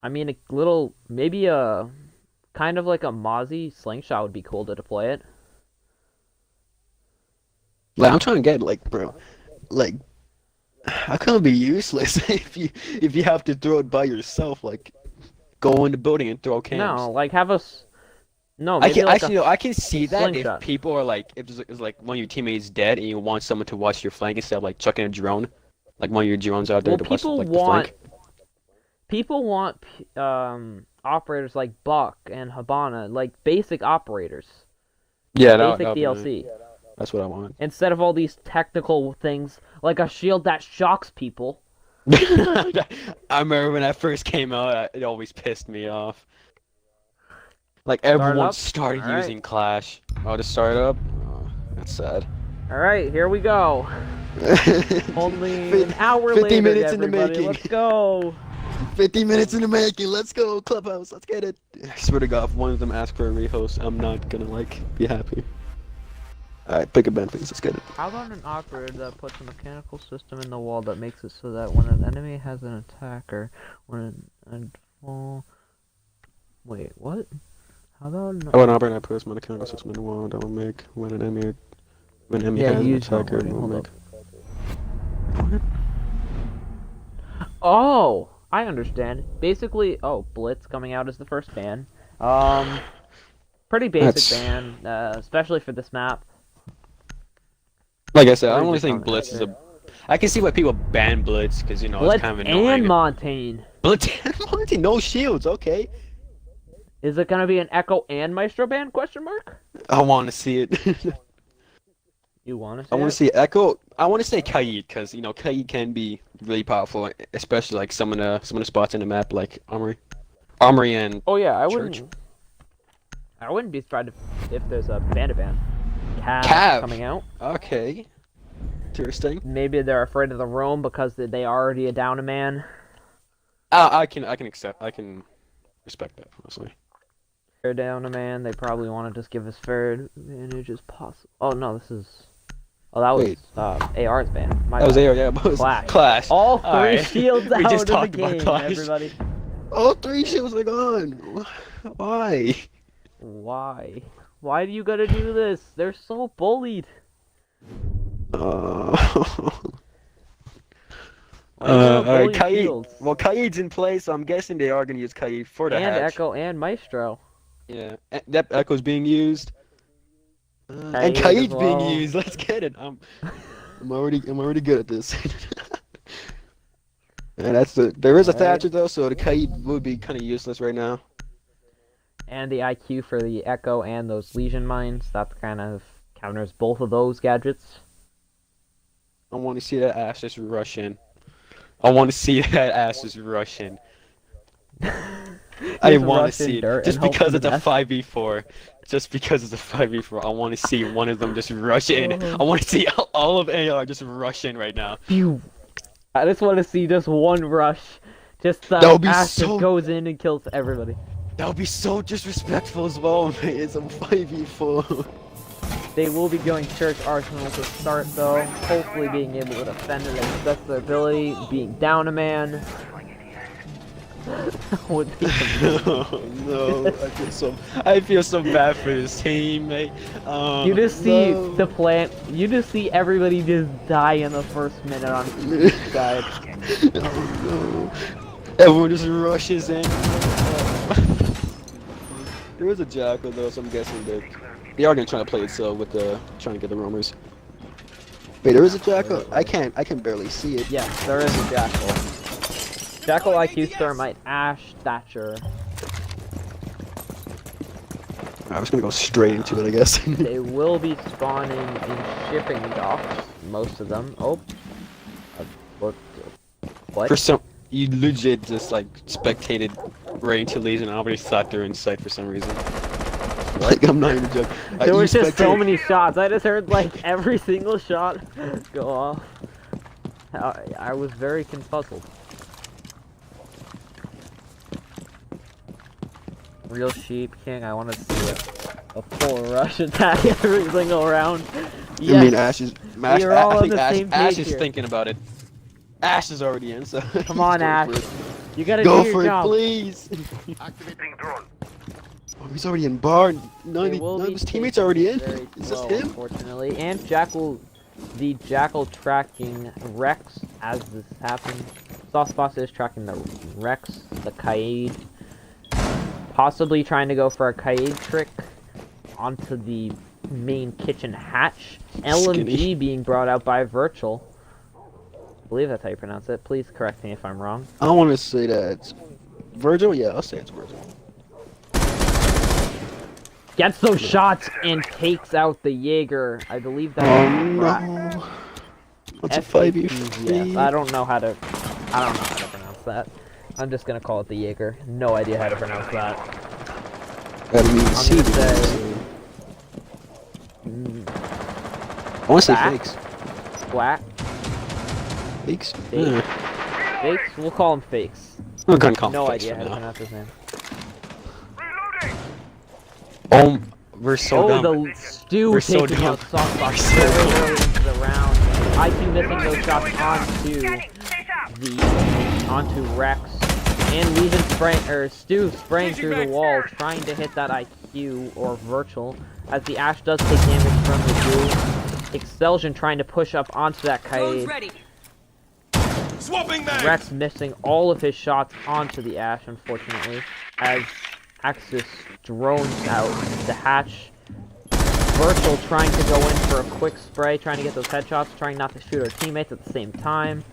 I mean, a little, maybe a kind of like a Mozzie slingshot would be cool to deploy it. Like I'm trying to get like, bro, like how can it be useless if you have to throw it by yourself? Like go in the building and throw cams. No, like have a, no, I maybe can like a actually no, I can see that if slingshot. people are like if there's like one of your teammates dead and you want someone to watch your flank instead of like chucking a drone, like one of your drones out there Well, to watch like the flank. people want operators like Buck and Habana, like basic operators, Yeah, basic that'd be nice. DLC, That's what I want. instead of all these technical things like a shield that shocks people. I remember when that first came out, it always pissed me off. Like Start it everyone up. started All right, using Clash. Oh, to start up? Oh, that's sad. all right, here we go. Only an hour 50 later, minutes in the everybody. making. Let's go. 50 minutes in the making. Let's go, Clubhouse. Let's get it. I swear to God, if one of them asks for a rehost, I'm not gonna like be happy. Alright, pick a band, please. Let's get it. How about an operator that puts a mechanical system in the wall that makes it so that when an enemy has an attacker, well, wait, what? How about an, I want to operate and I put my mechanical system in the wall that will make when an enemy yeah, has an use attacker, it will hold make. up. Oh, I understand. Basically, oh, Blitz coming out as the first ban. Pretty basic That's ban, especially for this map. like I said, I What is only your think comment Blitz is right a. I can see why people ban Blitz because you know it's Blitz kind of and annoying. Montaigne. Blitz and Monty, no shields. Okay, Is it gonna be an Echo and Maestro ban? Question mark. I want to see it. You want to I see want to it? see Echo. I want to say Kaid because you know Kaid can be really powerful, especially like some of the spots in the map like Armory and Oh yeah, Church. I wouldn't be surprised if there's a Bandit ban. Cav Cav. coming out. Okay, interesting. Maybe they're afraid of the roam because they already a down a man. I can accept. I can respect that honestly. They're down a man. They probably want to just give us fair advantage as possible. Oh no, this is. Oh, that was Wait. AR's ban. My That was bad. AR, yeah, but it was Clash. Clash. All three Alright. shields We out just of the talked about game, Clash. everybody. All three shields are gone. Why? Why? Why do you gotta do this? They're so bullied. Uh, Why you gotta alright, bully Kaid. shields? Well, Kaid's in place, so I'm guessing they are gonna use Kaid for the And hatch. Echo and Maestro. Yeah, that Echo's being used. And Kaid as Kaid's being well. used. Let's get it. I'm already good at this. And there is a Alright. Thatcher though, so the Kaid would be kind of useless right now. And the IQ for the Echo and those Legion mines. That kind of counters both of those gadgets. I want to see that ass just rush in. I want to see that ass just rush in. I Just want to rush in see it dirt just and hope because for it's the a best. 5v4. Just because it's a 5v4, I want to see one of them just rush in. Oh. I want to see all of AR just rush in right now. Phew. I just want to see just one rush. Just That would be Ash so- just goes in and kills everybody. That would be so disrespectful as well, man. It's a 5v4. They will be going Church Arsenal to start though. Hopefully being able to defend it as best their ability. Being down a man. Would be No, I feel so bad for this team, mate. You just see no. the plant. You just see everybody just die in the first minute on each side. Oh, no. Everyone just rushes in. There was a Jackal though, so I'm guessing they are gonna try to play it so with trying to get the roamers. Wait, there is a Jackal? I can barely see it. Yes, there is a Jackal. Jackal IQ Thermite, Ash, Thatcher. I was gonna go straight into it, I guess. They will be spawning in shipping docks, most of them. Oh. What? For some, you legit just like spectated right into Legion. I already thought they were in sight for some reason. Like I'm not even joking. There was just so spectated- many shots. I just heard like every single shot go off. I was very confuzzled. Real Sheep King, I want to see a full rush attack every single round. Yes. I mean, Ash is. are all I on think the Ash, same Ash page is here. thinking about it. Ash is already in, so. Come on, he's going Ash. for it. You gotta Go do your for it, job. please. Activating drone. Oh, he's already in bar. None They will of be his teammates taken are already in. very It's just slow, him. unfortunately. And the Jackal tracking Rex as this happens. Saucebox is tracking the Rex, the Kaid. Possibly trying to go for a Kaid trick onto the main kitchen hatch. LMG being brought out by Virtual. I believe that's how you pronounce it. Please correct me if I'm wrong. I want to say that it's Virgil. Yeah, I'll say it's Virgil. Gets those shots and takes out the Jaeger. I believe that. Oh no! What's a 5v3? Yes, I don't know how to pronounce that. I'm just gonna call it the Jaeger. No idea how to pronounce that. Gotta be I'm C. gonna say I want to say Black? fakes. Black Fakes. Fake. Fakes. We'll call him Fakes. I'm gonna call him No fakes idea for how to now. pronounce his name. Oh, we're so Oh, dumb. the Stew We're so taking out dumb. Saucebox so very dumb. early into the round. IQ missing those shots onto Rex. And Legion Stew spraying through the wall, trying to hit that IQ or Virtual, as the Ash does take damage from the Dew. Expulsion trying to push up onto that Kaid. Rex missing all of his shots onto the Ash, unfortunately, as Axis drones out the hatch. Virtual trying to go in for a quick spray, trying to get those headshots, trying not to shoot our teammates at the same time.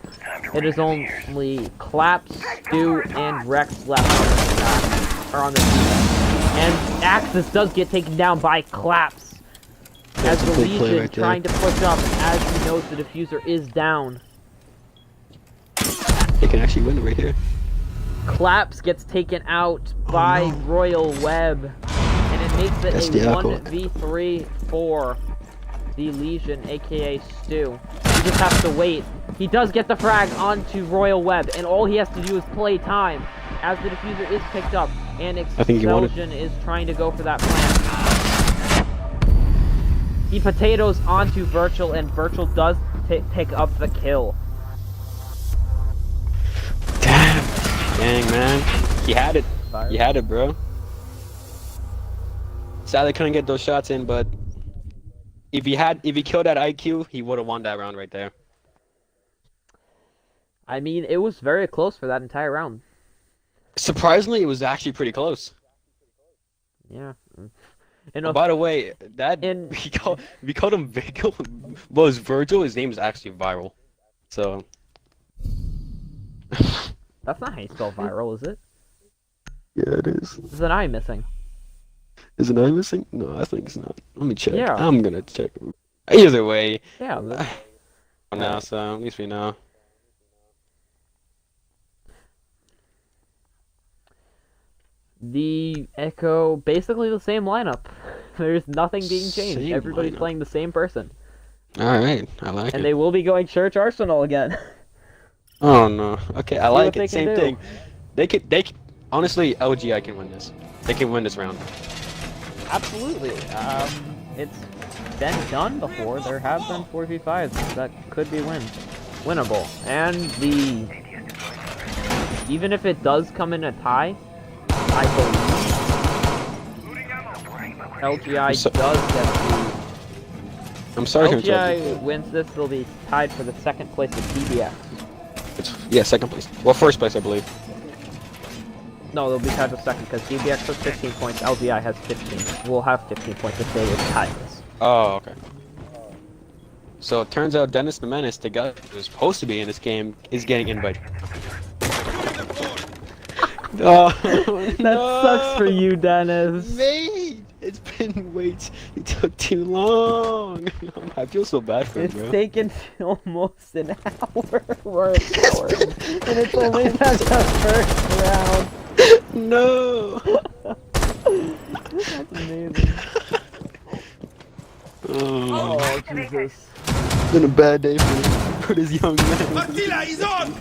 It is only Claps, Stu, and Rex left on the stack, or on the defense. And Axis does get taken down by Claps, as the Legion right trying to push up as he knows the diffuser is down. They can actually win right here. Claps gets taken out by no. Royal Web, and it makes it That's a the aqua. 1v3 for the Legion, aka Stu. He just has to wait. He does get the frag onto Royal Web, and all he has to do is play time as the diffuser is picked up, and Expulsion is trying to go for that plant. He potatoes onto Virtual, and Virtual does pick up the kill. Dang, man. He had it. He had it, bro. Sadly, couldn't get those shots in, but if he killed that IQ, he would have won that round right there. I mean, it was very close for that entire round. Surprisingly, it was actually pretty close. Yeah. Oh, by the way, that we called him Vigil. Was Virgil? His name is actually Viral. So. That's not how you spell viral, is it? Yeah, it is. There's an I missing. Is an I missing? No, I think it's not. Let me check. Yeah. I'm gonna check. Either way. Yeah. Now, so at least we know. The Echo, basically the same lineup. There's nothing being changed. Same Everybody's lineup. playing the same person. Alright, I like it. And they will be going Church Arsenal again. Oh no. Okay, I like it. Same do. thing. They could honestly, LGI can win this. They can win this round. Absolutely. It's been done before. There have been 4v5s that could be winnable. And even if it does come in a tie, I believe LGI does get the... I'm sorry to interrupt LGI you. wins this, they'll be tied for the second place with DBX. Yeah, second place. Well, first place, I believe. No, they'll be tied for second because DBX has 15 points, LGI has 15. We'll have 15 points if they would tie this. Oh, okay. So it turns out Dennis the Menace, the guy who's supposed to be in this game, is getting invited. Oh, That sucks for you, Dennis. Mate, it's been it took too long. I feel so bad for him, It's bro. taken almost an hour. We're an hour in, and it's only been the first round. No. That's amazing. Oh, Jesus. it's been a bad day for this young man. He's on!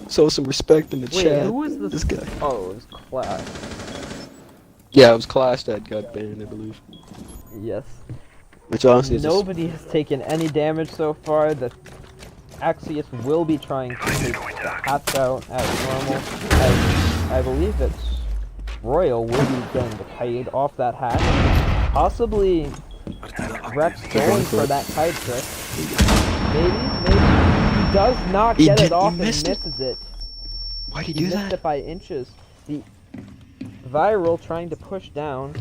So some respect in the Wait, chat. who was this guy? Oh, it was Clash. Yeah, it was Clash that got banned, I believe. Yes. Which honestly is Nobody has taken any damage so far. The Axios will be trying to take hats out as normal, as I believe it's Royal will be getting the kite off that hat. Possibly Rex going for that kite trick. Maybe. He does not get it off and misses it. Why'd he He do missed that? it by inches. The Viral trying to push down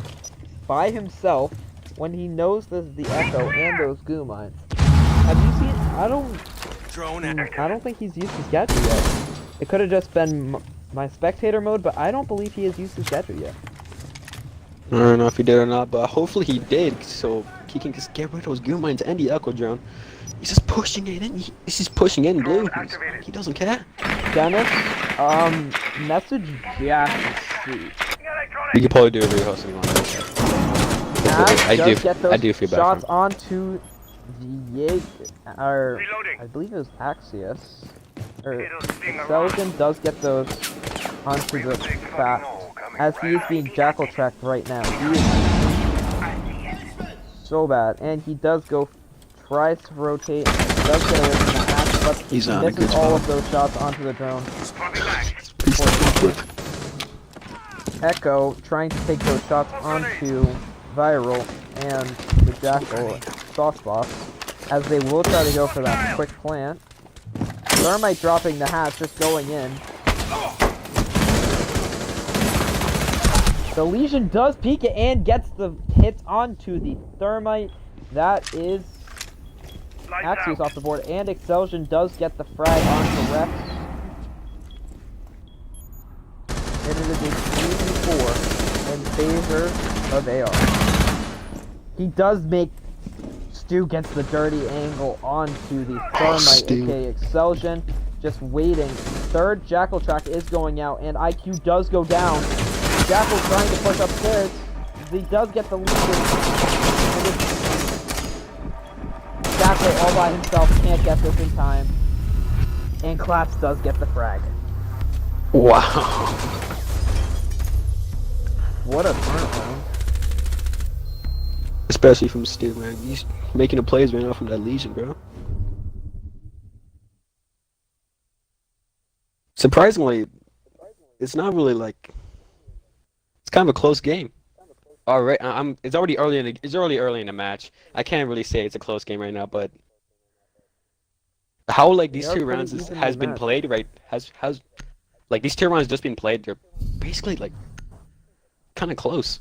by himself when he knows there's the Echo and those goo mines. Have you seen? I don't think he's used his gadget yet. It could have just been my spectator mode, but I don't believe he has used his gadget yet. I don't know if he did or not, but hopefully he did, so he can just get rid of those goo mines and the Echo drone. He's just pushing it in. He's just pushing in blue. He doesn't care. Dennis, message Jack to see. You could probably do a rehosting on it. I do feel bad shots for him. onto the or I believe it was Axios. Or Selden does get those onto the fat as he is being jackal tracked right now. He is so bad, and he does go, tries to rotate, does get away from the hatch, but He's he on a good misses all spot. of those shots onto the drone. He's Echo trying to take those shots onto Viral and the Jackal softbox, as they will try to go for that quick plant. Thermite dropping the hatch, just going in. The Legion does peek it and gets the hits onto the Thermite. That is Axios off the board, and Excelsion does get the frag onto Rex. And it is a 3v4 in favor of AR. He does make Stu gets the dirty angle onto the Thermite, aka Excelsion. Just waiting. Third Jackal track is going out, and IQ does go down. Jackal trying to push upstairs. He does get the lead. And Jackal all by himself can't get this in time. And Claps does get the frag. Wow. What a turnaround. Especially from Stu, man. He's making the plays right now from that Legion, bro. Surprisingly, it's not really like, it's kind of a close game. All right, it's already early in the match. I can't really say it's a close game right now, but how like these two rounds has been played, right? Has like these two rounds just been played? They're basically like kind of close.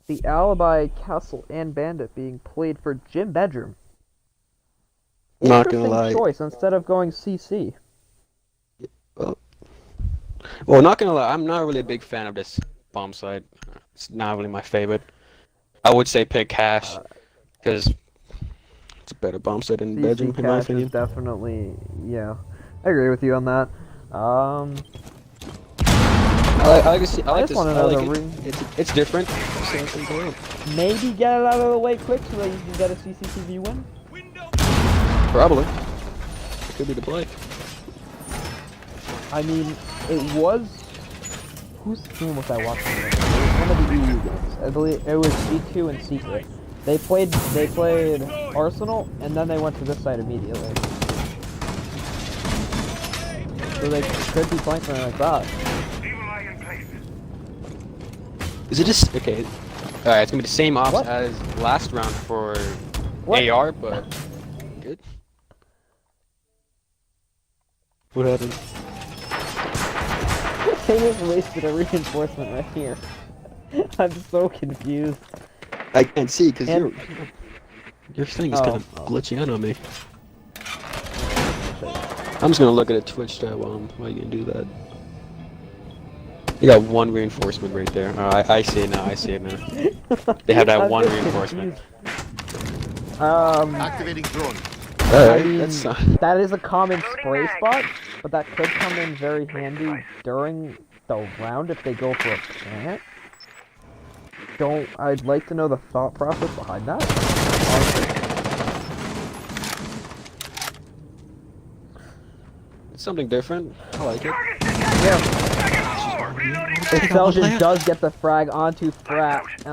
The Alibi, Castle, and Bandit being played for Gym Bedroom. Not gonna lie. Choice instead of going CC. Well, not gonna lie, I'm not really a big fan of this bomb site. It's not really my favorite. I would say pick Cash, because it's a better bomb site than Bedroom, in my opinion. Is definitely, yeah. I agree with you on that. I just want to know the ring. It's different. Maybe get it out of the way quick so that you can get a CCTV win? Probably. It could be the play. I mean, it was... Whose team was I watching? It was one of the EU games. I believe it was G2 and Secret. They played Arsenal, and then they went to this side immediately. So they could be playing something like that. Is it just okay? Alright, it's gonna be the same ops as last round for AR, but good. What happened? They just wasted a reinforcement right here. I'm so confused. I can't see because your thing is kind of glitching out on me. I'm just gonna look at a Twitch chat while you can do that. You got one reinforcement right there. I see it now. I see it now. They have that one reinforcement. Activating drone. I mean, that is a common spray spot, but that could come in very handy during the round if they go for a plant. I'd like to know the thought process behind that. It's something different. I like it. Yeah. Excelsion does get the frag onto Fax,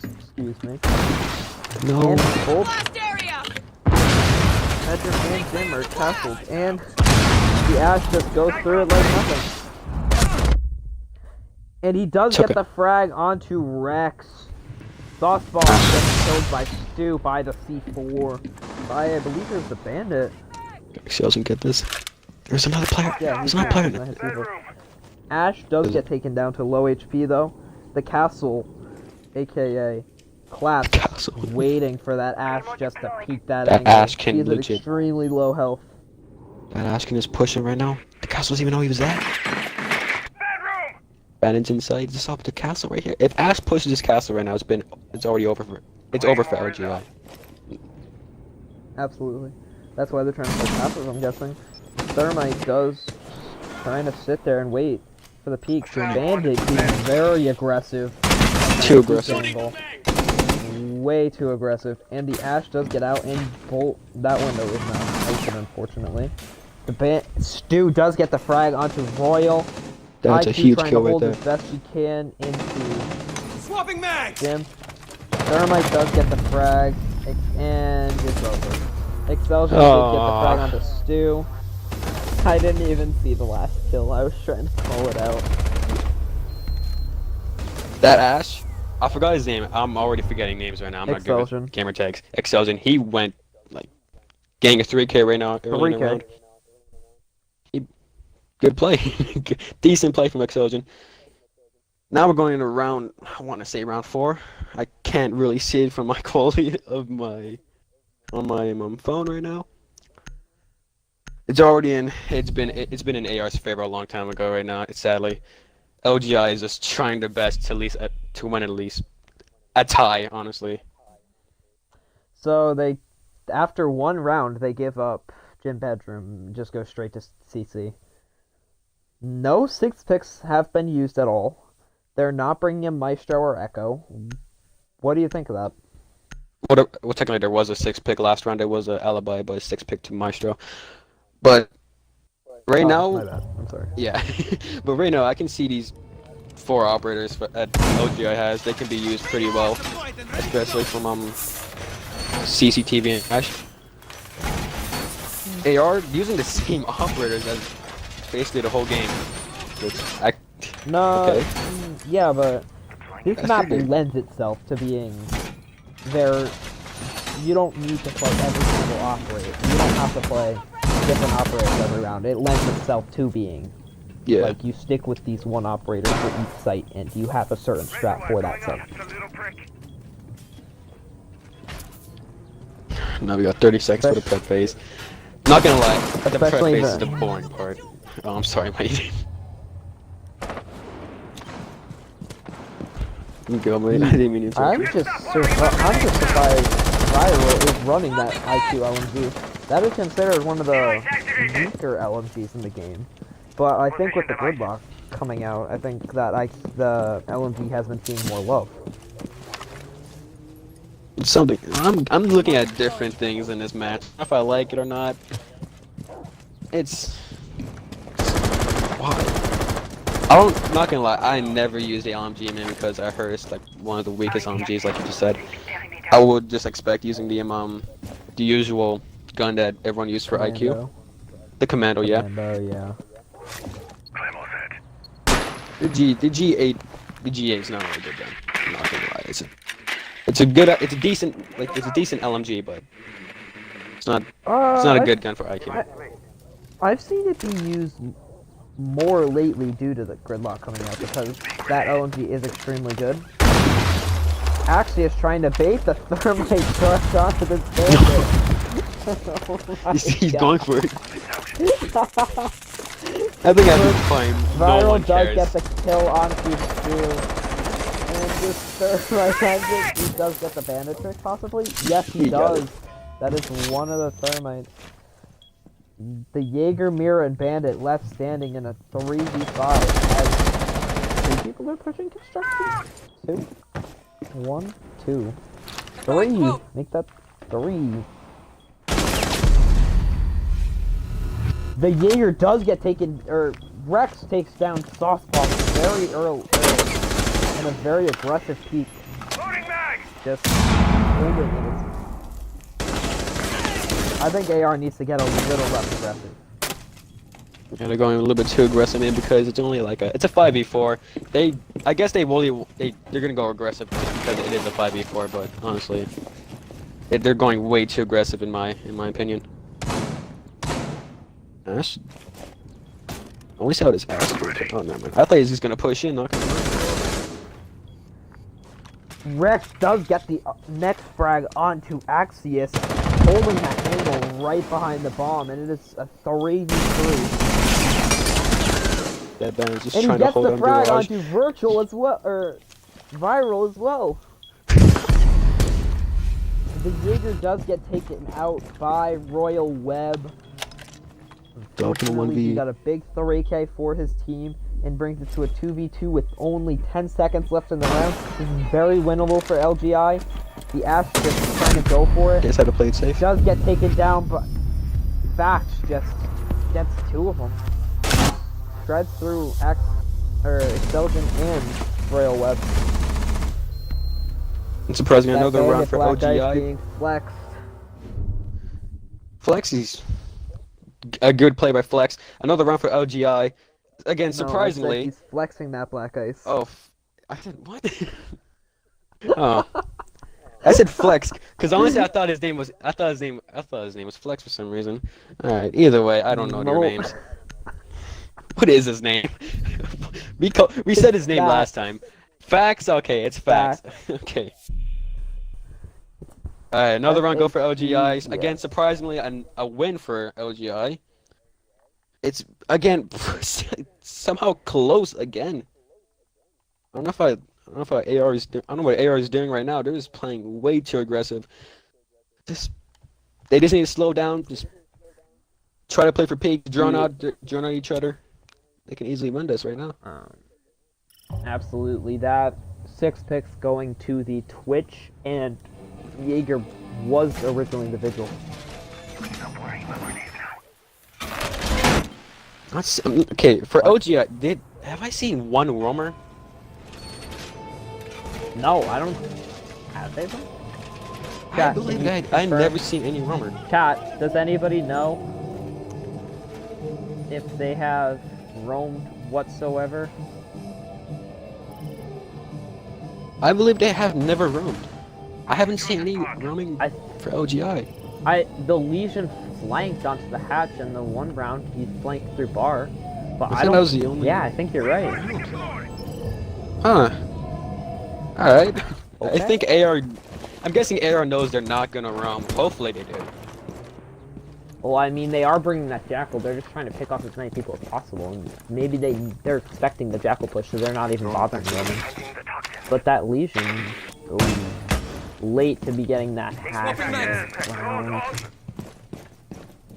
excuse me. No. And Bedroom and Jim are castled, and the Ash just goes through it like nothing. And he does get the frag onto Rex. Sauceball gets killed by Stu by the C4. By, I believe it was the Bandit. She doesn't get this. There's another player. Yeah, There's another player in it. Ash does get taken down to low HP though. The Castle, aka Class, waiting for that Ash just to peek that angle. Ash can He's at legit. extremely low health. That Ashkin is pushing right now. The castle doesn't even know he was there. Bandit's inside. Just off the castle right here. If Ash pushes this castle right now, it's already over for LGI. Absolutely. That's why they're trying to play castles, I'm guessing. Thermite does trying to sit there and wait for the peak. So Bandit being very aggressive. Too aggressive. Angle. Way too aggressive. And the Ash does get out and bolt. That window is not open, unfortunately. Stu does get the frag onto Royal. That's a huge kill right there. Trying to hold as best she can into Swapping mag! Jim. Thermite does get the frag, and it's over. Expulsion did get the frag onto Stu. I didn't even see the last kill. I was trying to call it out. That Ash, I forgot his name. I'm already forgetting names right now. I'm not good Expulsion. with gamer tags. Expulsion. He went like getting a 3K right now. Early in the round. Good play. Decent play from Expulsion. Now we're going into round, I want to say round 4. I can't really see it from my quality of my phone right now. It's already in. It's been in AR's favor a long time ago. Right now, it's sadly, LGI is just trying their best to win at least a tie. Honestly. So they, after one round, they give up Gym Bedroom and just go straight to CC. No 6 picks have been used at all. They're not bringing in Maestro or Echo. What do you think of that? Well, technically there was a 6 pick last round. There was an alibi, but a 6 pick to Maestro. But right now, my bad. I'm sorry. Yeah, but right now I can see these 4 operators that LGI has. They can be used pretty well, especially from CCTV and Ash. They are using the same operators as basically the whole game. Yeah, but this map lends itself to being there. You don't need to play every single operator. You don't have to play different operators every round. It lends itself to being like you stick with these one operator for each site, and you have a certain strat for that site. Now we got 30 seconds for the prep phase. Not gonna lie, the prep phase is the boring part. Oh, I'm sorry, mate. Go, mate. I didn't mean to. I'm just surprised Viral is running that IQ LMG. That is considered one of the weaker LMGs in the game. But I think with the gridlock coming out, I think that the LMG has been seeing more love. Something. I'm looking at different things in this match. If I like it or not. It's why. I'm not gonna lie. I never use the LMG man because I heard it's like one of the weakest LMGs, like you just said. I would just expect using the usual gun that everyone used for IQ. The Commando, yeah. Yeah. The G8 is not a really good gun. I'm not gonna lie. It's a decent LMG, but it's not a good gun for IQ. I've seen it be used more lately due to the gridlock coming out because that LMG is extremely good. Axius trying to bait the thermite thrust onto this bandit. He's going for it. I think I've been fine. Viral does get the kill onto Stu. And this thermite, he does get the bandit trick possibly? Yes, he does. That is one of the thermites. The Jaeger, Mira, and Bandit left standing in a 3v5 as 2 people are pushing construction. 2, 1, 2, 3. Make that 3. The Jaeger does get taken, or Rex takes down Sauceball very early in a very aggressive peak. Just holding it. I think AR needs to get a little less aggressive. Yeah, they're going a little bit too aggressive, man, because it's only like it's a 5v4. I guess they're gonna go aggressive because it is a 5v4, but honestly, they're going way too aggressive in my opinion. Ash? I only see how this Ash. Oh no, man. I thought he was just gonna push in, not gonna lie. Rex does get the next frag onto Axius, holding that angle right behind the bomb, and it is a 3v3. That band is just And he trying to gets hold the on frag Garage. onto Virtual as well, or Viral as well. The Jaeger does get taken out by Royal Web. Unfortunately, he got a big 3K for his team and brings it to a 2v2 with only 10 seconds left in the round. This is very winnable for LGI. The Ash just trying to go for it. Guess how to play it safe. Does get taken down, but Fax just gets two of them. Shreds through Excelsion and Royal Web. It's surprising. That Another round for Black Ice LGI. being flexed. Flexi's a good play by Flex. Another round for LGI. Again, No, I said surprisingly. he's flexing that Black Ice. Oh, I said what? Oh, I said Flex because honestly I thought his name was Flex for some reason. All right. Either way, I don't know their No. names. What is his name? We said his name Fax. last time. Fax. Okay, it's Fax. Okay. Alright, another round go for LGI. Yeah. Again, surprisingly, a win for LGI. It's again somehow close again. I don't know if AR is. I don't know what AR is doing right now. They're just playing way too aggressive. They just need to slow down. Just try to play for peak. Drone out each other. They can easily win this right now. Absolutely. That 6 picks going to the Twitch, and Jaeger was originally the Vigil. Okay, for OGI, have I seen one roamer? No, I don't. Have they been? I Chat, believe can you I've confirm? never seen any roamer. Chat, does anybody know if they have roamed whatsoever? I believe they have never roamed. I haven't seen any roaming for LGI. The Legion flanked onto the hatch in the one round. He flanked through bar, but I thought don't. that was the only. Yeah, I think you're right. Huh. All right. I Okay. think AR. I'm guessing AR knows they're not gonna roam. Hopefully they do. Well, I mean, they are bringing that Jackal. They're just trying to pick off as many people as possible. And maybe they're expecting the Jackal push, so they're not even bothering roaming. But that Legion, late to be getting that hack.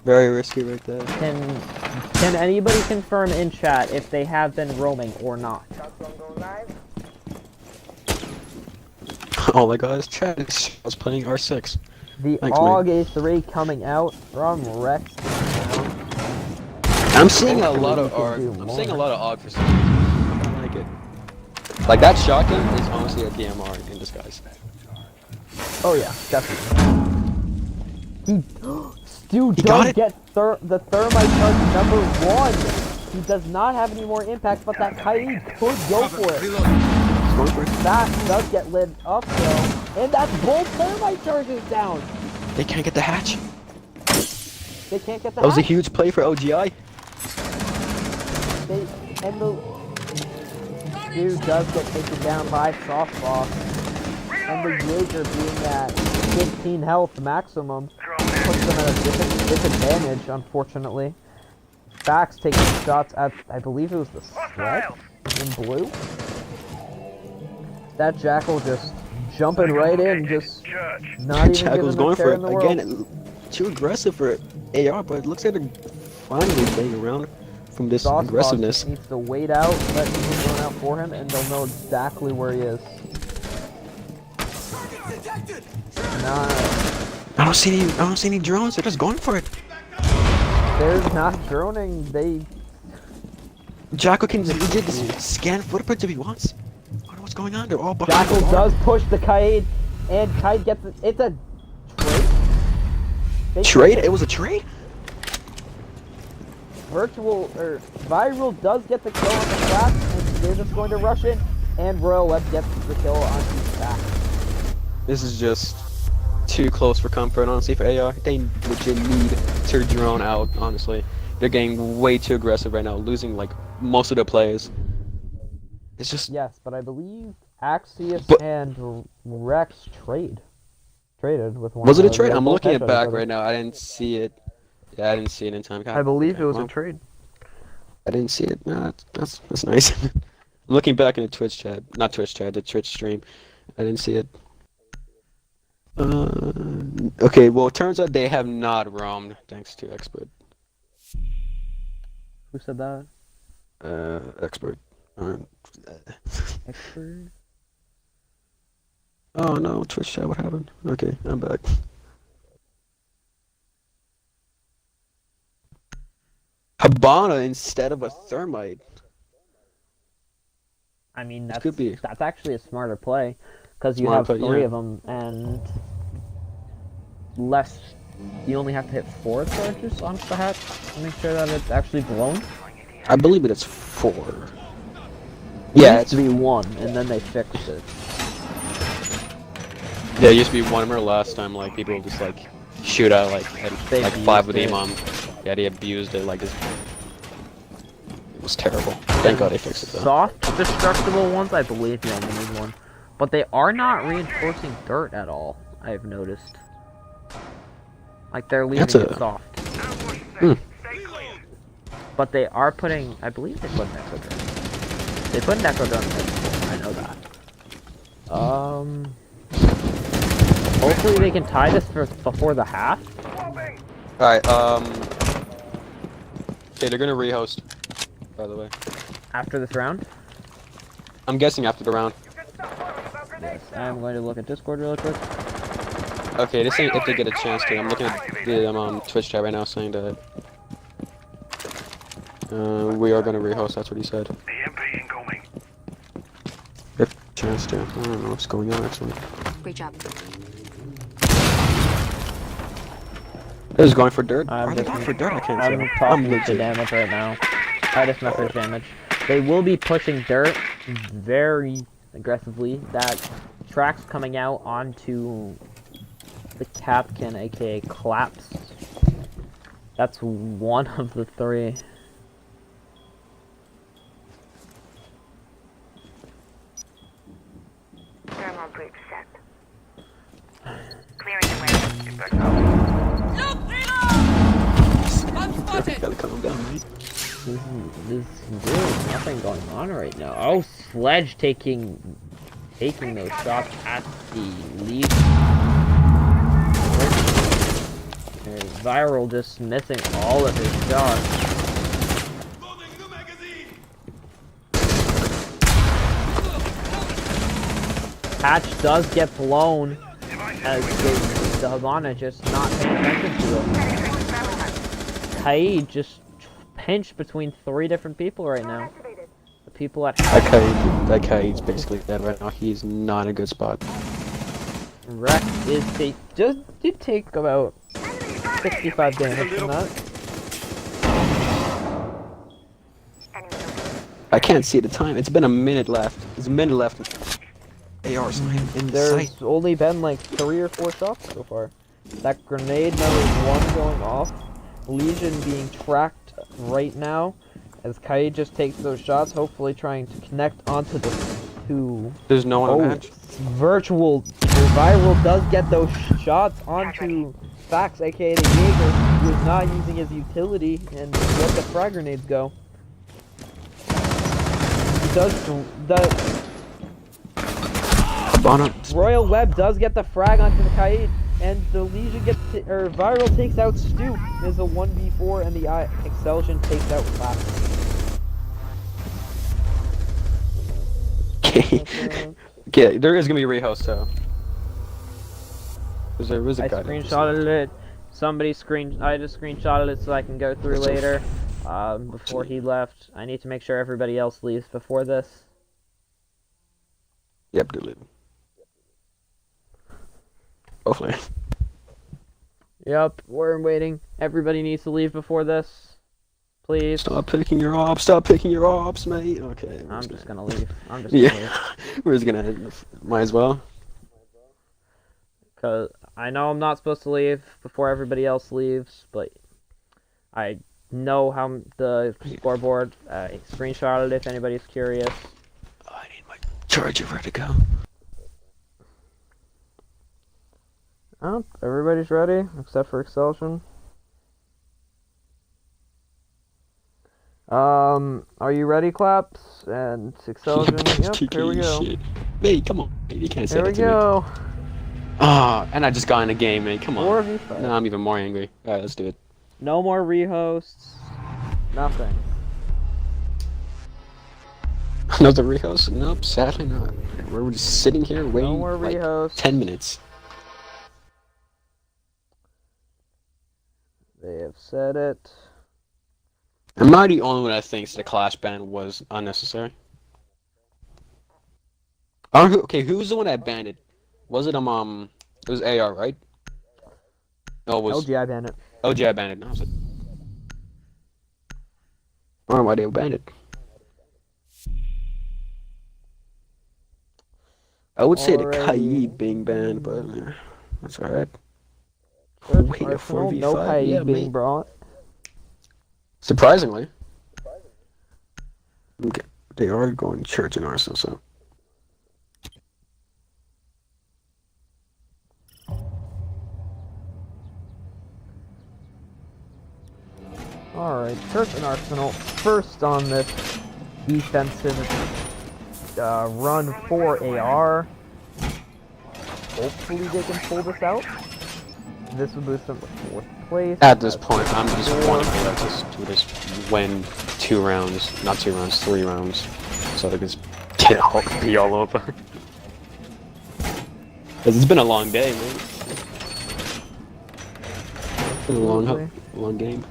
Very risky right there. Can anybody confirm in chat if they have been roaming or not? All I got is chat. I was playing R6. The Thanks, AUG A3 coming out from Rex. I'm seeing a lot Hopefully of we can ARG. do I'm more. seeing a lot of AUG for some reason. I don't like it. Like that shotgun is honestly a DMR in disguise. Oh yeah, definitely. Dude, He got don't it? get the thermite charge number 1. He does not have any more impact, but that Kaid could go for it. Going for it. That does get lit up though, and that's both thermite charges down. They can't get the hatch. They can't get the That was a hatch. huge play for OGI. And the dude does get taken down by Softbox, and the Jaeger being at 15 health maximum puts them at a disadvantage, unfortunately. Fax taking shots at, I believe it was the Shred in blue. That Jackal just jumping right in, just not even Jackal's giving going the care for in the it. world. Again, too aggressive for AR, but it looks like they're finally getting around from this Sauce aggressiveness. Box needs to wait out, let people run out for him, and they'll know exactly where he is. Nah, I don't see any drones. They're just going for it. they're not droning. Jackal can legit just scan footprints if he wants. I don't know what's going on. They're all behind. Jackal the wall. does push the Kaid, and Kaid gets it. It's a trade. Trade? It was a trade? Viral does get the kill on the back, and they're just going to rush in, and Royal Web gets the kill on the back. This is just too close for comfort, honestly, for AR. They legit need to drone out, honestly. They're getting way too aggressive right now, losing, like, most of their players. It's just... Yes, but I believe Axios But- and Rex traded with one. Was it a of trade? their I'm both looking it headshots back together. right now. I didn't see it. Yeah, I didn't see it in time. I believe it was well, a trade. I didn't see it. No, that's nice. I'm looking back in the Twitch chat. Not Twitch chat, the Twitch stream. I didn't see it. Okay, well, it turns out they have not roamed, thanks to Expert. Who said that? Expert. Expert? Oh no, Twitch chat, what happened? Okay, I'm back. Habana instead of a thermite. I mean, This could be. that's actually a smarter play, because you Smart have play, three yeah. of them, and less. You only have to hit 4 charges onto the hatch to make sure that it's actually blown. I believe it's 4. Yeah, It it's used to be 1, and then they fixed it. yeah. It used to be 1 or last time. Like people would just like shoot out like They like 5 with abused aim it. on. Yeah, they abused it. Like it was terrible. Thank God they fixed it though. Soft destructible ones, I believe you only need 1. But they are not reinforcing dirt at all, I've noticed. Like, they're leaving That's it a- soft. Hmm. But they are putting... I believe they put Necro Drone. They put Necro Drone in this. I know that. Hopefully they can tie this before the half. Alright, okay, they're gonna rehost, by the way. After this round. I'm guessing after the round. Yes, I'm going to look at Discord really quick. Okay, this ain't if they get a chance to. I'm looking at them on Twitch chat right now saying that we are gonna rehost, that's what he said. EMP incoming. If chance to. I don't know what's going on actually. Great job. They're just going for dirt? I'm Are they just- going for dirt? I can't I'm tell. talking to legit. damage right now. I just message damage. They will be pushing dirt very aggressively. That track's coming out onto the Capcan, aka Collapse. That's one of the 3. Thermal breach set. Clearing the way. Gotta calm down, mate. There's really nothing going on right now. Oh, Sledge taking those shots at the lead. Viral just missing all of his shots. Hatch does get blown as the Havana just not paying attention to him. Kaid just pinched between 3 different people right now. The people at Hatch. That Kaid's basically dead right now. He's not in a good spot. Rex did take about 65 damage from that. I can't see the time. It's been a minute left. There's a minute left. AR's not even in There's sight. only been like 3 or 4 shots so far. That grenade, now there's 1 going off. Legion being tracked right now as Kai just takes those shots, hopefully trying to connect onto the 2. There's no one on Oh, hatch. Viral does get those shots onto Fax, aka the Jaeger, who is not using his utility, and let the frag grenades go. He does the Royal Web does get the frag onto the Kaid, and the Legion gets Viral takes out Stu. There's a 1v4, and the Excelsion takes out Fax. Okay. Okay, there is gonna be a rehost, so. There is a I guy. screenshotted it. I just screenshotted it so I can go through later. Before he left, I need to make sure everybody else leaves before this. Yep, delete. Hopefully. Yep, we're waiting. Everybody needs to leave before this. Please. Stop picking your ops. Stop picking your ops, mate. Okay. I'm just gonna leave. I'm just Yeah. gonna leave. We're just gonna. Might as well. Because I know I'm not supposed to leave before everybody else leaves, but I know how the scoreboard. I screenshotted it if anybody's curious. Oh, I need my charger. Where to go? Oh, everybody's ready except for Excelsion. Are you ready, Claps? And Excelsion? Yep, here we go. Shit. Mate, come on. You can't say Here we that to me. go. Ah, and I just got in the game, man. Come on. 4v5. Now I'm even more angry. Alright, let's do it. No more rehosts. Nothing. Another rehost? Nope, sadly not. We're just sitting here waiting No more like rehosts. 10 minutes. They have said it. Am I the only one that thinks the Clash ban was unnecessary? Oh, okay, who was the one that banned it? Was it, it was AR, right? No, it was LGI banned it. LGI banned it. No, was it? I don't know why they banned it. I would say the Kai being banned, but that's alright. Wait, a Arsenal, 4v5? no Kai Yeah, being mate. brought. Surprisingly. Okay, they are going to church in Arsenal, so. Alright, Church and Arsenal first on this defensive run for AR. Hopefully they can pull this out. This will boost them to 4th place. At this point, I'm just wanting to just win 2 rounds, not 2 rounds, 3 rounds, so they can just get all, be all over. Cause it's been a long day, man. It's been a long game.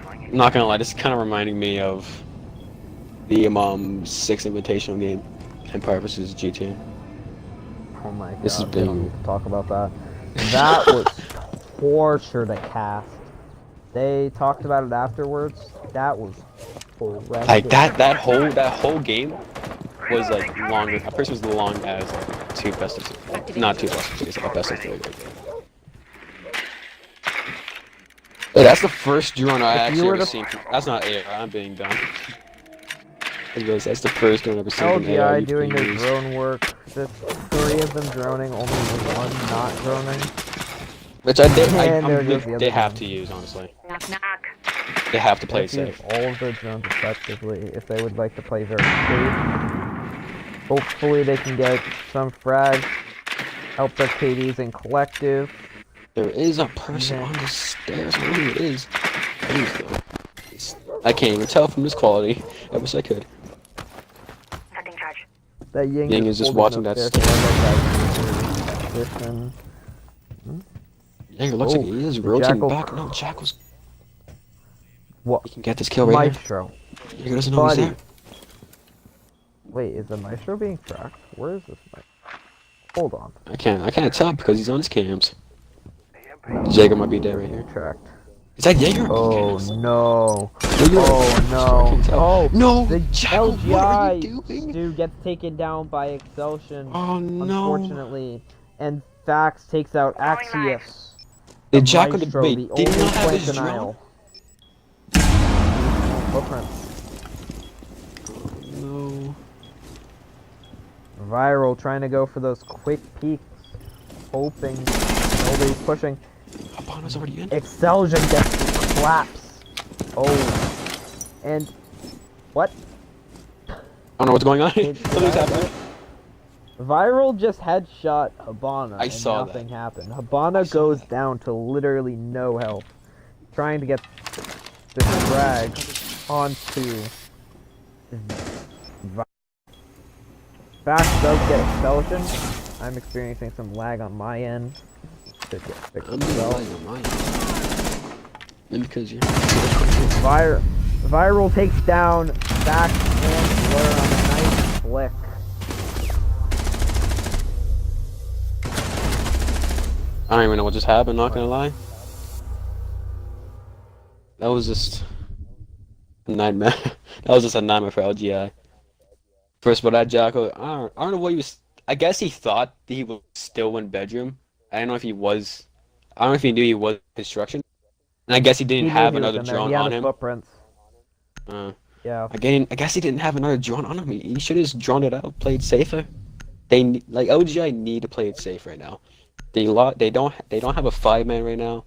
I'm not gonna lie, this is kind of reminding me of the 6 Invitational game, Empire vs GTA. Oh my god, This has we don't been- need to talk about that. That was torture to cast. They talked about it afterwards. That was horrendous. Like that whole game was like longer. I'm pretty sure it was long as like 2 best of 2, not 2 best of 2, it's like a best of 3. Hey, that's the first drone I actually were ever to- seen. That's not AR. I'm being dumb. Anyways, that's the first drone I've ever seen. from AR LGI doing their used. drone work. There's 3 of them droning, only 1 not droning. Which I did. And there goes the other They have one. to use, honestly. Knock knock. They have to play it Let's use safe. all of their drones effectively if they would like to play very safe. Hopefully they can get some frags, help their KDs in collective. There is a person on the stairs. I don't know who it is. Please, though. I can't even tell from this quality. I wish I could. Setting charge. That Ying, Ying is just holding watching up that there, so I love that position. Yeah, it looks Oh, like he is the rotating Jackal- back. No, Jackal's. What? He can get this kill right Maestro. here. He doesn't know he's Buddy. there. Wait, is the Maestro being tracked? Where is this Maestro? Hold on. I can't tell because he's on his cams. Jaeger might be dead right here. Tracked. Is that Jaeger? Oh Okay. no. Jaeger. Oh I no. can't tell. Oh No! the Jackal, what are you LGI doing? dude gets taken down by Excelsion. Oh no! Unfortunately. And Fax takes out Axios. Did the Jackal Maestro, wait? the Did he only not have flank his drone? denial. Footprints. No. Viral trying to go for those quick peeks. Hoping nobody's pushing. Habana's already in. Excelsion gets collapse. Oh. And what? I don't know what's going on. Did- Something's happening. Viral just headshot Habana I and saw nothing that. happened. Habana goes down to literally no health. Trying to get the frag onto Fax does get Excelsion. I'm experiencing some lag on my end. Should get fixed I'm as well. lying on mine. Maybe because you're. Viral takes down Fax and Blur on a nice flick. I don't even know what just happened, not gonna lie. That was just a nightmare. That was just a nightmare for LGI. First of all, that Jacko, I don't know what he was. I guess he thought that he was still in bedroom. I don't know if he was. I don't know if he knew he was construction. And I guess he He didn't knew have he was another in there. drone He had on his him. footprints. Uh, Yeah. I guess he didn't have another drone on him. He should have just drawn it out, played safer. Like LGI need to play it safe right now. They don't have a 5-man right now.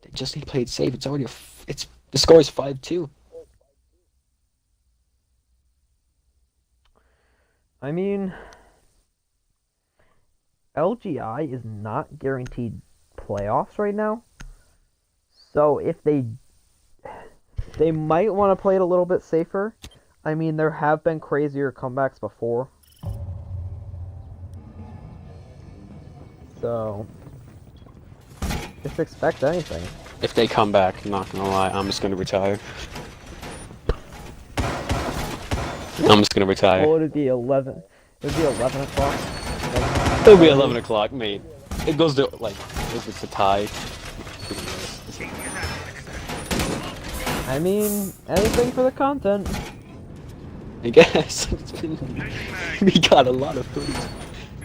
They just need to play it safe. It's already it's the score is 5-2. I mean, LGI is not guaranteed playoffs right now. So if they might want to play it a little bit safer. I mean, there have been crazier comebacks before. So just expect anything. If they come back, I'm not gonna lie, I'm just gonna retire. I'm just gonna retire. Well, it'd be 11. It'd be 11 o'clock. It'll be 11 o'clock, mate. It goes to like if it's a tie. I mean, anything for the content. I guess. We got a lot of food.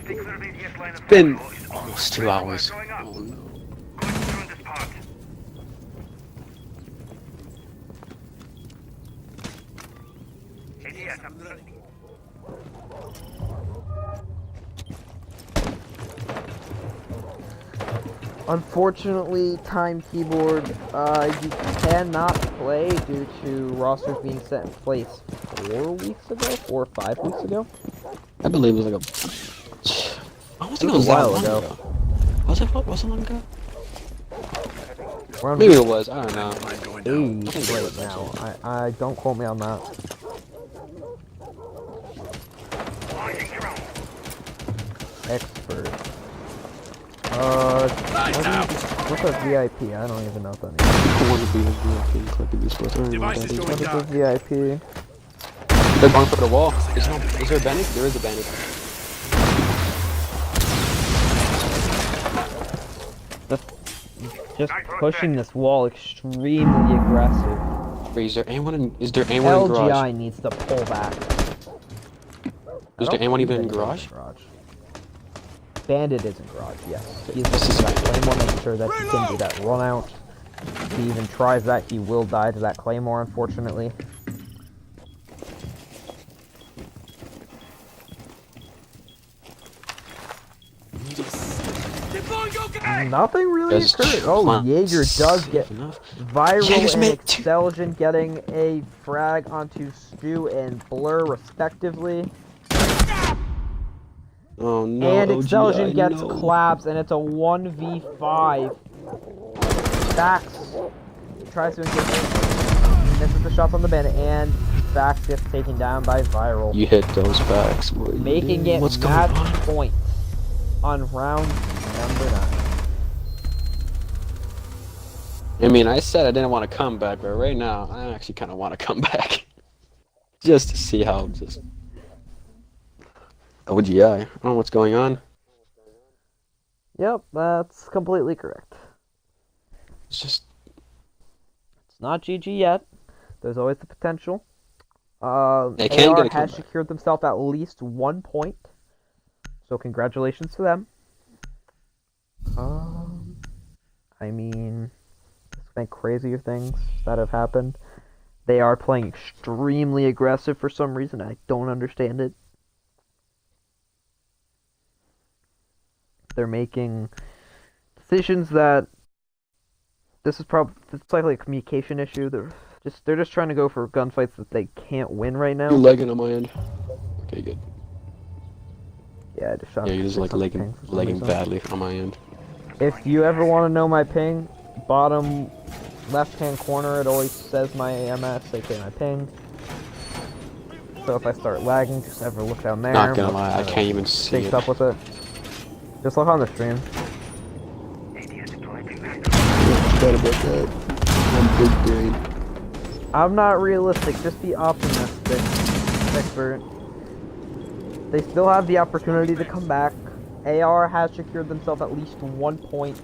It's been almost 2 hours. Oh no. Unfortunately, Time Keyboard, you cannot play due to rosters being set in place 4 weeks ago? 4 or 5 weeks ago? I believe it was like a. I don't think It was a that while long ago. Was it? Was it long ago? We're on Maybe it was. I don't know. week 8 right now. I don't quote me on that. Expert. What's a VIP? I don't even know what that means. I want to be a VIP. Click eSports. I don't know what that is. What is a VIP? They're going for the wall. Is there a bandit? There is a bandit. Just pushing this wall extremely aggressive. Wait, is there anyone in garage? LGI needs to pull back. Is there anyone even in garage? Bandit is in garage, yes. He's This is that Claymore, making sure that he can do that run out. If he even tries that, he will die to that Claymore, unfortunately. Nothing really Just occurred. Oh, come on. Jaeger does get Enough. Viral Jaeger's and made two- Excelsion getting a frag onto Stu and Blur, respectively. Oh no. And OGI, Excelsion gets no. claps, and it's a 1v5. Fax tries to engage. He misses the shots on the bandit, and Fax gets taken down by Viral. You hit those backs. Making it What's going match on? point on round number 9. I mean, I said I didn't want to come back, but right now, I actually kind of want to come back. Just to see how just... OGI. I don't know what's going on. Yep, that's completely correct. It's just... It's not GG yet. There's always the potential. They can AR get a has comeback. secured themselves at least 1 point. So congratulations to them. I mean, there's been crazier things that have happened. They are playing extremely aggressive for some reason. I don't understand it. They're making decisions that it's likely a communication issue. They're just trying to go for gunfights that they can't win right now. You're lagging on my end. Okay, good. Yeah, I just shot. Yeah, you're just like lagging reason. badly on my end. If you ever want to know my ping, bottom left-hand corner, it always says my MS, aka my ping. So if I start lagging, just ever look down there. Not gonna lie, I can't even see Syncs it. up with it. Just look on the stream. Bad about that. I'm big brain. I'm not realistic, just be optimistic, expert. They still have the opportunity to come back. AR has secured themselves at least 1 point.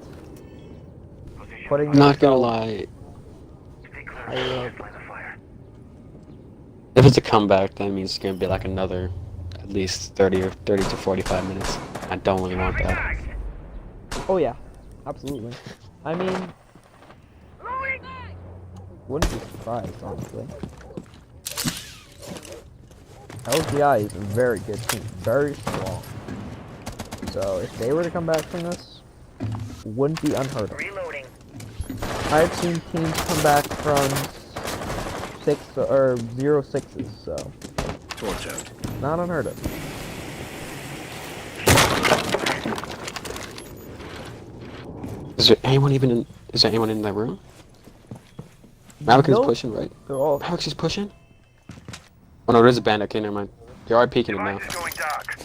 Putting Not gonna themselves lie. higher up. If it's a comeback, that means it's gonna be like another at least 30 to 45 minutes. I don't really want that. Oh yeah, absolutely. I mean, wouldn't be surprised, honestly. LGI is a very good team, very strong. So if they were to come back from this, wouldn't be unheard of. Reloading. I've seen teams come back from 0-6s, so Torch out. not unheard of. Is there anyone even in? Is there anyone in that room? Maverick is Nope. pushing, right? They're all Maverick is pushing. Oh no, there's a bandit. Okay, never mind. They are peeking it now. Device is going dark.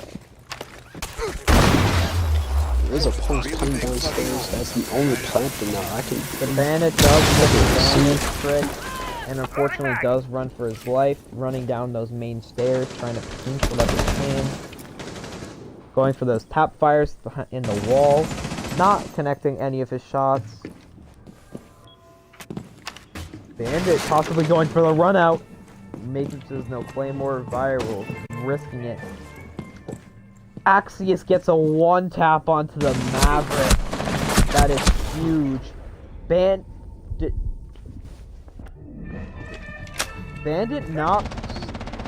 There's a post coming downstairs. That's the only planting now. I can. The bandit does look at bandit trick, and unfortunately does run for his life, running down those main stairs, trying to pinch whatever he can. Going for those tap fires in the wall, not connecting any of his shots. Bandit possibly going for the run out, making sure there's no claymore viral, risking it. Axius gets a one tap onto the Maverick. That is huge. Bandit knocks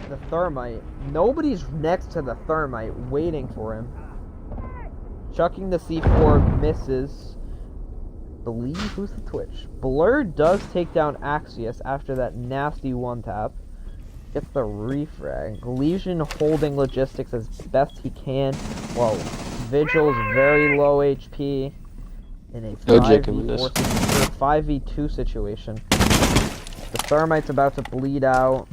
the thermite. Nobody's next to the thermite waiting for him. Chucking the C4 misses. Believe who's the Twitch. Blur does take down Axius after that nasty one tap. Gets the refrag. Legion holding logistics as best he can. Whoa. Vigil's very low HP. In a No Jacob in this. 5v2 situation. The Thermite's about to bleed out.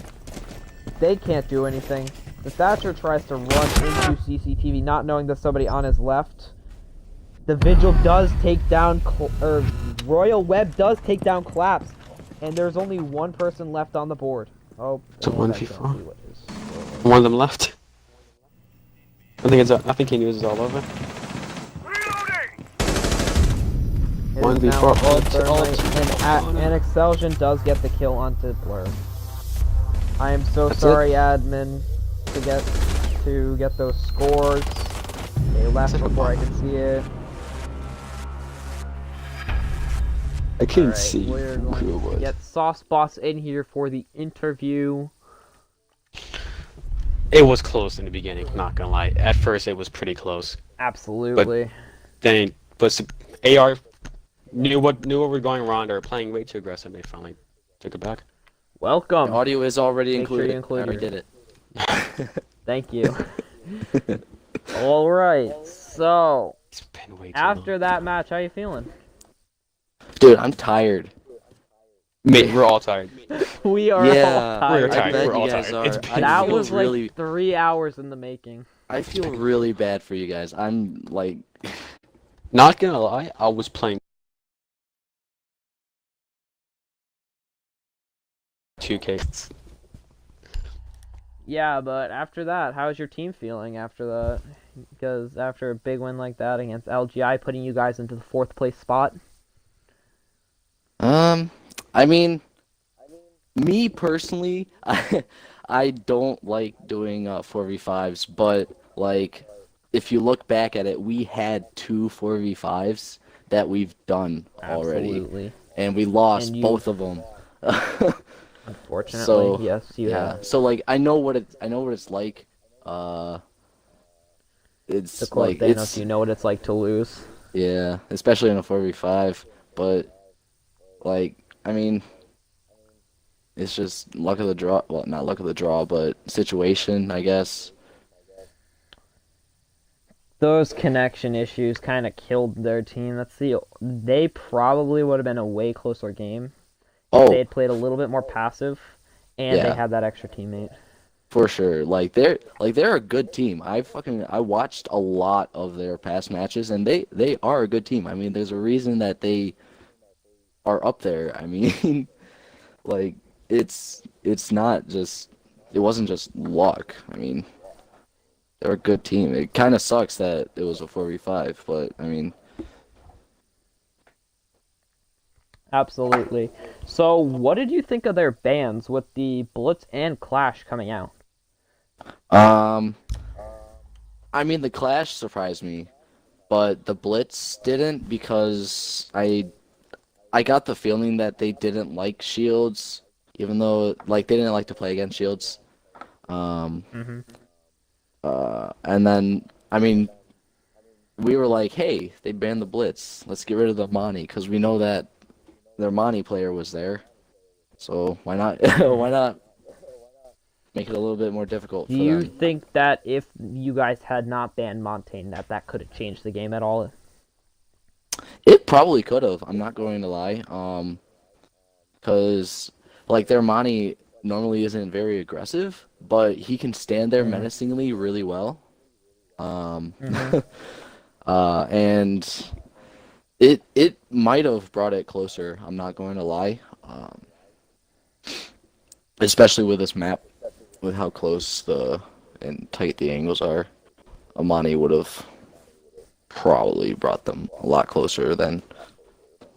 They can't do anything. The Thatcher tries to run into CCTV, not knowing there's somebody on his left. The Vigil does take down, Royal Web does take down Collapse. And there's only one person left on the board. Oh, It's a and I 1v4. don't see what is. One of them left. I think he knows it's all over. Reloading! It is 1v4 now ult, Thermite, ult. and Excelsion does get the kill onto Blur. I am so That's sorry, admin, to get those scores. They left That's it. before I could see it. I couldn't Alright, see we're who it going to was. get Sauce Boss in here for the interview. It was close in the beginning, not gonna lie. At first, it was pretty close. Absolutely. AR knew what we're going wrong. They were playing way too aggressive. They finally took it back. Welcome. Audio is already Make sure included. you include I already your- did it. Thank you. Alright, so It's been way too after that match, how you feeling? Dude, I'm tired. long. We're all tired. We are Yeah, all We're tired. I tired. bet We're all you guys tired. It's are. been- I That feel was like really, 3 hours in the making. I feel really bad for you guys. I'm like, Not gonna lie, I was playing 2K. Yeah, but after that, how's your team feeling after that? Because after a big win like that against LGI, putting you guys into the 4th place spot. I mean, me personally, I don't like doing 4v5s, but like, if you look back at it, we had 2 4v5s that we've done already, Absolutely. and we lost And you- both of them. Unfortunately, So, yes, you Yeah, have. so like I know what it's like. It's To quote like Thanos, it's you know what it's like to lose. yeah, especially in a 4v5. But like I mean, it's just luck of the draw. Well, not luck of the draw, but situation, I guess. Those connection issues kind of killed their team. They probably would have been a way closer game if they Oh, had played a little bit more passive, and they Yeah. had that extra teammate. for sure. Like they're a good team. I watched a lot of their past matches, and they are a good team. I mean, there's a reason that they are up there. I mean, like it's not just it wasn't just luck. I mean, they're a good team. It kind of sucks that it was a 4v5, but I mean, Absolutely. So, what did you think of their bans with the Blitz and Clash coming out? um, I mean the Clash surprised me, but the Blitz didn't because I got the feeling that they didn't like shields, even though like they didn't like to play against shields. Um, Mm-hmm. and then I mean we were like, hey, they banned the Blitz. Let's get rid of the Monty because we know that their Monty player was there. So why not? Why not make it a little bit more difficult Do for you them? think that if you guys had not banned Montaigne, that could have changed the game at all? It probably could have. I'm not going to lie. Because like their Monty normally isn't very aggressive, but he can stand there Mhm. menacingly really well. Um, Mhm. and it might have brought it closer. I'm not going to lie. Especially with this map, with how close the and tight the angles are, Amani would have probably brought them a lot closer than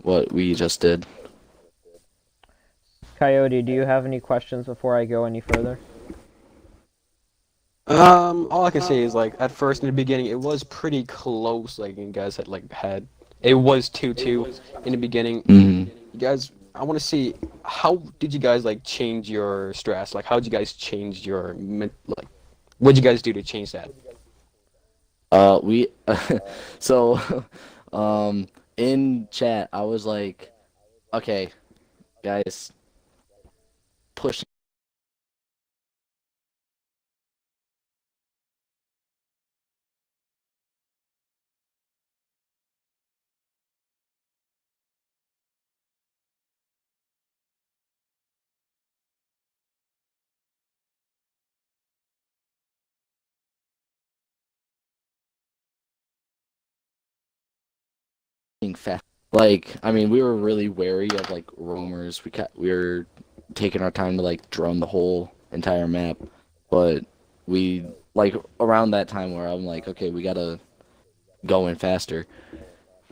what we just did. Coyote, do you have any questions before I go any further? All I can say is like at first in the beginning it was pretty close. Like you guys had it was 2-2 in the beginning. Mm-hmm. You guys, I want to see how did you guys like change your stress? Like how did you guys change your like what did you guys do to change that? We so in chat I was like, okay, guys, push fast. Like, I mean, we were really wary of like roamers. We were taking our time to like drone the whole entire map, but we like around that time where I'm like, okay, we gotta go in faster.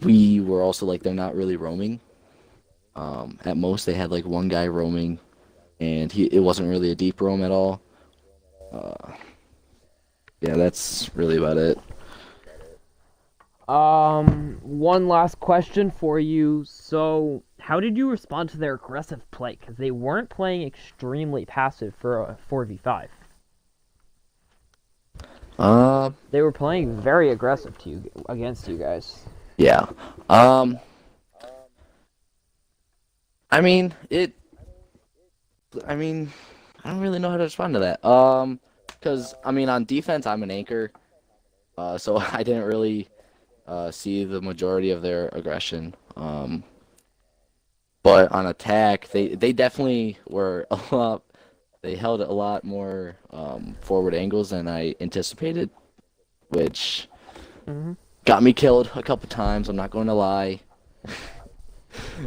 We were also like, they're not really roaming. At most they had like one guy roaming, and it wasn't really a deep roam at all. Uh, yeah, that's really about it. One last question for you. So, how did you respond to their aggressive play? Because they weren't playing extremely passive for a 4v5. Uh, They were playing very aggressive to you against you guys. yeah. Um, I mean, it. I mean, I don't really know how to respond to that. Because I mean, on defense, I'm an anchor, so I didn't really see the majority of their aggression. But on attack, they definitely were a lot. They held a lot more forward angles than I anticipated, which Mm-hmm. got me killed a couple times. I'm not going to lie.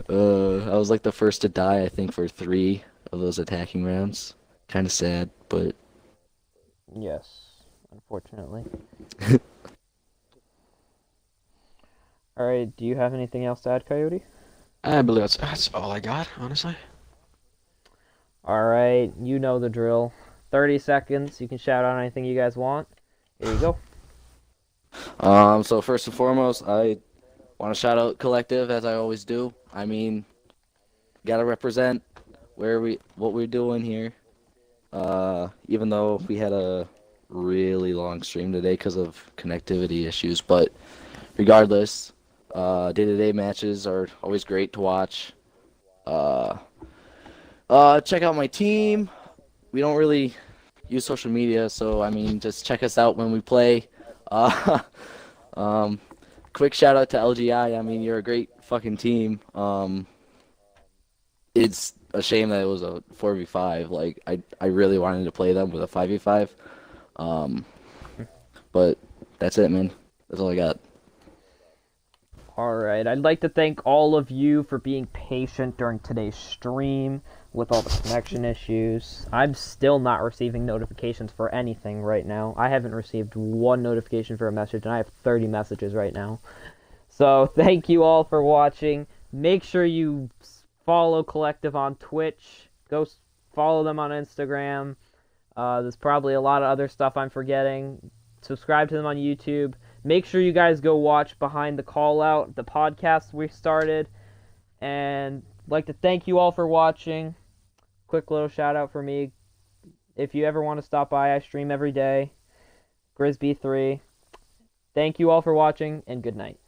I was like the first to die, I think, for 3 of those attacking rounds. Kind of sad, but Yes, unfortunately. All right. Do you have anything else to add, Coyote? I believe that's all I got, honestly. All right. You know the drill. 30 seconds. You can shout out anything you guys want. Here you go. So first and foremost, I want to shout out Collective as I always do. I mean, gotta represent what we're doing here. Even though we had a really long stream today because of connectivity issues, but regardless, day-to-day matches are always great to watch. Uh, check out my team. We don't really use social media, so I mean, just check us out when we play. Uh, um, quick shout out to LGI. I mean, you're a great fucking team. It's a shame that it was a 4v5. Like, I really wanted to play them with a 5v5. Um, but that's it, man. That's all I got. All right. I'd like to thank all of you for being patient during today's stream. with all the connection issues. I'm still not receiving notifications for anything right now. I haven't received one notification for a message, and I have 30 messages right now. So thank you all for watching. Make sure you follow Collective on Twitch. Go follow them on Instagram. There's probably a lot of other stuff I'm forgetting. Subscribe to them on YouTube. Make sure you guys go watch Behind the Call Out, the podcast we started. And I'd like to thank you all for watching. Quick little shout out for me. If you ever want to stop by, I stream every day. Grisby3. Thank you all for watching, and good night.